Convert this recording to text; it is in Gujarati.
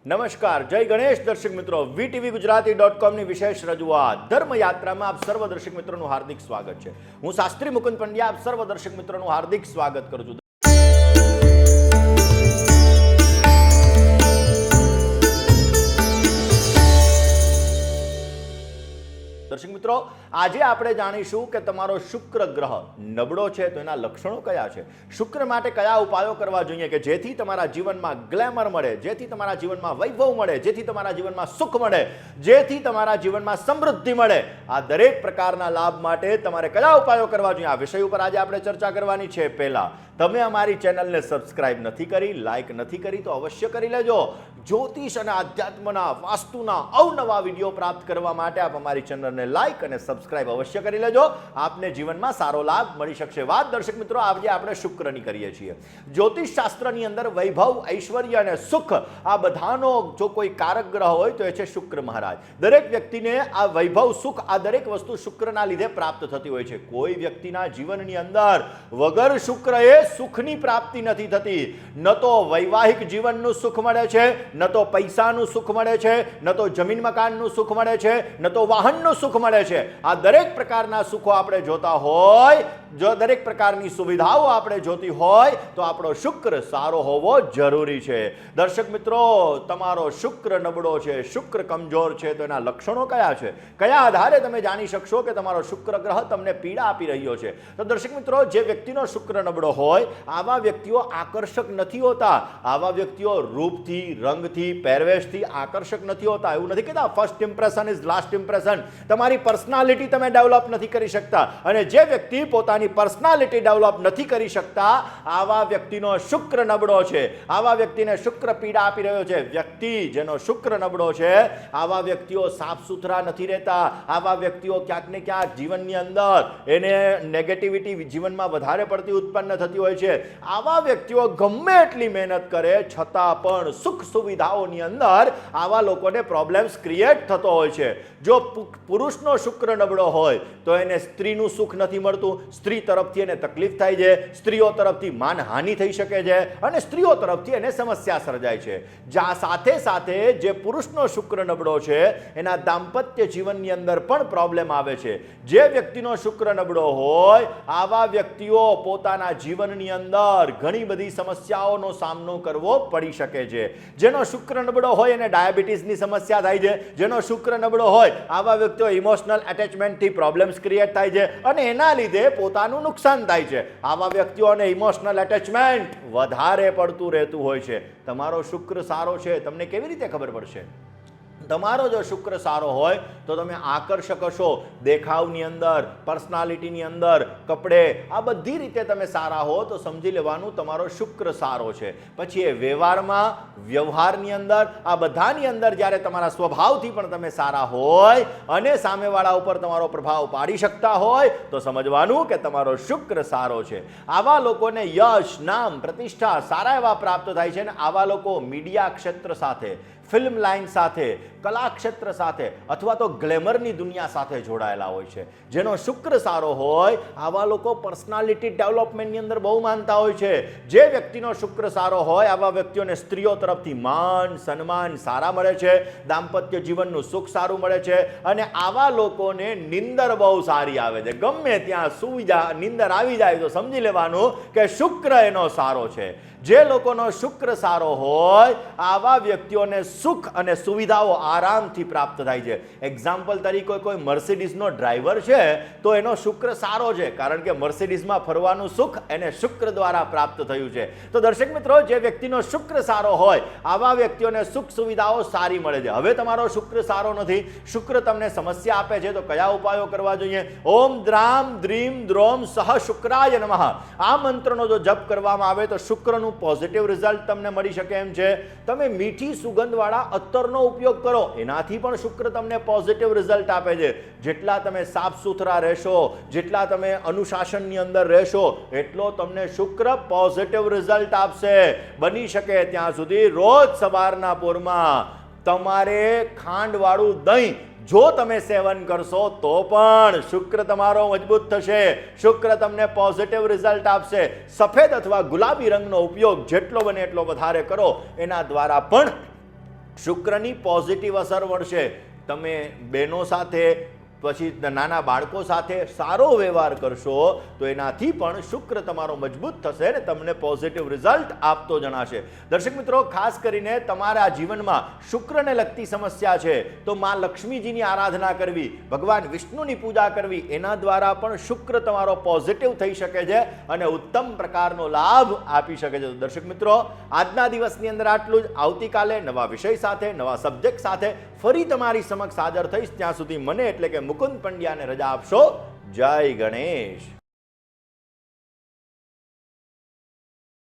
નમસ્કાર, જય ગણેશ દર્શક મિત્રો. વીટીવી ગુજરાતી.com ની વિશેષ રજૂઆત ધર્મયાત્રામાં આપ સર્વ દર્શક મિત્રોનું હાર્દિક સ્વાગત છે. હું શાસ્ત્રી મુકુંદ પંડ્યા આપ સર્વ દર્શક મિત્રોનું હાર્દિક સ્વાગત કરું છું. દર્શક મિત્રો, આજે આપણે જાણીશું કે તમારો શુક્ર ગ્રહ નબળો છે તો એના લક્ષણો કયા છે, શુક્ર માટે કયા ઉપાયો કરવા જોઈએ કે જેથી તમારા જીવનમાં ગ્લેમર મળે, જેથી તમારા જીવનમાં વૈભવ મળે, જેથી તમારા જીવનમાં સુખ મળે, જેથી તમારા જીવનમાં સમૃદ્ધિ મળે. આ દરેક પ્રકારના લાભ માટે તમારે કયા ઉપાયો કરવા જોઈએ, આ વિષય ઉપર આજે આપણે ચર્ચા કરવાની છે. પહેલા તમે અમારી ચેનલને સબસ્ક્રાઇબ નથી કરી, લાઇક નથી કરી તો અવશ્ય કરી લેજો. જ્યોતિષ અને આધ્યાત્મના વાસ્તુના અવનવા વિડીયો પ્રાપ્ત કરવા માટે આપ અમારી ચેનલને લાઇક અને સબસ્ક્રાઇબ અવશ્ય કરી લેજો. આપને જીવનમાં સારો લાભ મળી શકશે. વાત દર્શક મિત્રો આજે આપણે શુક્રની કરીએ છીએ. જ્યોતિષ શાસ્ત્રની અંદર વૈભવ, ઐશ્વર્ય અને સુખ આ બધાનો જો કોઈ કારક ગ્રહ હોય તો એ છે શુક્ર મહારાજ. દરેક વ્યક્તિને આ વૈભવ, સુખ આ દરેક વસ્તુ શુક્રના લીધે પ્રાપ્ત થતી હોય છે. કોઈ વ્યક્તિના જીવનની અંદર વગર શુક્ર એ સુખની પ્રાપ્તિ નથી થતી. ન તો વૈવાહિક જીવનનું સુખ મળે છે, ન તો પૈસાનું સુખ મળે છે, ન તો જમીન મકાનનું સુખ મળે છે, ન તો વાહનનું સુખ મળે છે. આ દરેક પ્રકારના સુખો આપણે જોતા હોય, જો દરેક પ્રકારની સુવિધાઓ આપણે જોતી હોય તો આપણો શુક્ર સારો હોવો જરૂરી છે. દર્શક મિત્રો, તમારો શુક્ર નબળો છે, શુક્ર કમજોર છે તો એના લક્ષણો કયા છે, કયા આધારે તમે જાણી શકશો કે તમારો શુક્ર ગ્રહ તમને પીડા આપી રહ્યો છે. તો દર્શક મિત્રો, જે વ્યક્તિનો શુક્ર નબળો હોય આવા વ્યક્તિઓ આકર્ષક નથી હોતા. આવા વ્યક્તિઓ રૂપથી, રંગથી, પહેરવેશથી આકર્ષક નથી હોતા. એવું નથી કહેતા first impression is last impression. તમારી પર્સનાલિટી તમે ડેવલપ નથી કરી શકતા, અને જે વ્યક્તિ પોતાની પર્સનાલિટી ડેવલપ નથી કરી શકતા આવા વ્યક્તિનો શુક્ર નબળો છે. આવા વ્યક્તિને શુક્ર પીડા આપી રહ્યો છે. વ્યક્તિ જેનો શુક્ર નબળો છે આવા વ્યક્તિઓ સાફ સુથરા નથી રહેતા. આવા વ્યક્તિઓ ક્યાંક ને ક્યાંક જીવનની અંદર એને નેગેટિવિટી જીવનમાં વધારે પડતી ઉત્પન્ન થતી હોય છે. આવા વ્યક્તિઓ ગમે એટલી મહેનત કરે છતાં પણ સુખ સુવિધાઓની અંદર આવા લોકોને પ્રોબ્લેમ્સ ક્રિએટ થતો હોય છે. જો પુરુષનો શુક્ર નબળો હોય તો એને સ્ત્રીનું સુખ નથી મળતું, સ્ત્રી તરફથી એને તકલીફ થાય છે, સ્ત્રીઓ તરફથી માનહાનિ થઈ શકે છે અને સ્ત્રીઓ તરફથી એને સમસ્યા સર્જાય છે. સાથે સાથે જે પુરુષનો શુક્ર નબળો છે એના દાંપત્ય જીવનની અંદર પણ પ્રોબ્લેમ આવે છે. જે વ્યક્તિનો શુક્ર નબળો હોય આવા વ્યક્તિઓ પોતાના જીવનની અંદર ઘણી બધી સમસ્યાઓનો સામનો કરવો પડી શકે છે. જેનો શુક્ર નબળો હોય એને ડાયાબિટીસની સમસ્યા થાય છે. જેનો શુક્ર નબળો હોય આવા વ્યક્તિઓ ઇમોશનલ એટેચમેન્ટથી પ્રોબ્લેમ્સ ક્રિએટ થાય છે અને એના લીધે પોતાનું નુકસાન થાય છે. આવા વ્યક્તિઓને ઇમોશનલ એટેચમેન્ટ વધારે પડતું રહેતું હોય છે. તમારો શુક્ર સારો છે તમને કેવી રીતે ખબર પડશે? તમારો જો શુક્ર સારો હોય તો તમે આકર્ષક હશો. દેખાવની અંદર, પર્સનાલિટીની અંદર, કપડે, આ બધી રીતે તમે સારા હો તો સમજી લેવાનું તમારો શુક્ર સારો છે. પછી એ વ્યવહારમાં, વ્યવહારની અંદર, આ બધાની અંદર જ્યારે તમારા સ્વભાવથી પણ તમે સારા હોય અને સામેવાળા ઉપર તમારો પ્રભાવ પાડી શકતા હોય તો સમજવાનું કે તમારો શુક્ર સારો છે. આવા લોકોને યશ, નામ, પ્રતિષ્ઠા સારા એવા પ્રાપ્ત થાય છે. અને આવા લોકો મીડિયા ક્ષેત્ર સાથે, ફિલ્મ લાઇન સાથે, કલા ક્ષેત્ર સાથે અથવા તો ગ્લેમરની દુનિયા સાથે જોડાયેલા હોય છે. જેનો શુક્ર સારો હોય આવા લોકો પર્સનાલિટી ડેવલપમેન્ટની અંદર બહુ માનતા હોય છે. જે વ્યક્તિનો શુક્ર સારો હોય આવા વ્યક્તિઓને સ્ત્રીઓ તરફથી માન, સન્માન સારા મળે છે, દાંપત્ય જીવનનું સુખ સારું મળે છે અને આવા લોકોને નિંદર બહુ સારી આવે છે. ગમે ત્યાં સૂઈ જાય, નિંદર આવી જાય તો સમજી લેવાનું કે શુક્ર એનો સારો છે. જે લોકોનો શુક્ર સારો હોય આવા વ્યક્તિઓને સુખ અને સુવિધાઓ આરામથી પ્રાપ્ત થાય છે. એક્ઝામ્પલ તરીકે કોઈ મર્સિડીઝનો ડ્રાઈવર છે તો એનો શુક્ર સારો છે, કારણ કે મર્સિડીઝમાં ફરવાનું સુખ એને શુક્ર દ્વારા પ્રાપ્ત થયું છે. તો દર્શક મિત્રો, જે વ્યક્તિનો શુક્ર સારો હોય આવા વ્યક્તિઓને સુખ સુવિધાઓ સારી મળે છે. હવે તમારો શુક્ર સારો નથી, શુક્ર તમને સમસ્યા આપે છે તો કયા ઉપાયો કરવા જોઈએ? ઓમ દ્રામ દ્રીમ દ્રોમ સહ શુક્રાય નમઃ. આ મંત્રનો જો જપ કરવામાં આવે તો શુક્રનું પોઝિટિવ રિઝલ્ટ તમને મળી શકે એમ છે. તમે મીઠી સુગંધવાળા અત્તરનો ઉપયોગ કરો, એનાથી પણ શુક્ર તમને પોઝિટિવ રિઝલ્ટ આપે છે. જેટલા તમે સાફ સુથરા રહેશો, જેટલા તમે અનુશાસનની અંદર રહેશો એટલો તમને શુક્ર પોઝિટિવ રિઝલ્ટ આપશે. બની શકે ત્યાં સુધી રોજ સવારના પોરમાં તમારે ખાંડવાળું દહીં જો તમે સેવન કરશો તો પણ શુક્ર તમારો મજબૂત થશે. શુક્ર તમને પોઝિટિવ રિઝલ્ટ આપશે. સફેદ અથવા ગુલાબી રંગનો ઉપયોગ જેટલો બને એટલો વધારે કરો, એના દ્વારા પણ શુક્રની પોઝિટિવ અસર મળશે. તમે બહેનો સાથે પછી નાના બાળકો સાથે સારો વ્યવહાર કરશો તો એનાથી પણ શુક્ર તમારો મજબૂત થશે ને તમને પોઝિટિવ રિઝલ્ટ આપતો જણાશે. દર્શક મિત્રો, ખાસ કરીને તમારા જીવનમાં શુક્રને લગતી સમસ્યા છે તો માં લક્ષ્મીજીની આરાધના કરવી, ભગવાન વિષ્ણુની પૂજા કરવી, એના દ્વારા પણ શુક્ર તમારો પોઝિટિવ થઈ શકે છે અને ઉત્તમ પ્રકારનો લાભ આપી શકે છે. તો દર્શક મિત્રો, આજના દિવસની અંદર આટલું જ. આવતીકાલે નવા વિષય સાથે, નવા સબ્જેક્ટ સાથે ફરી તમારી સમક્ષ હાજર થઈશ. ત્યાં સુધી મને એટલે કે મુકુંદ પંડ્યાને રજા આપશો. જય ગણેશ.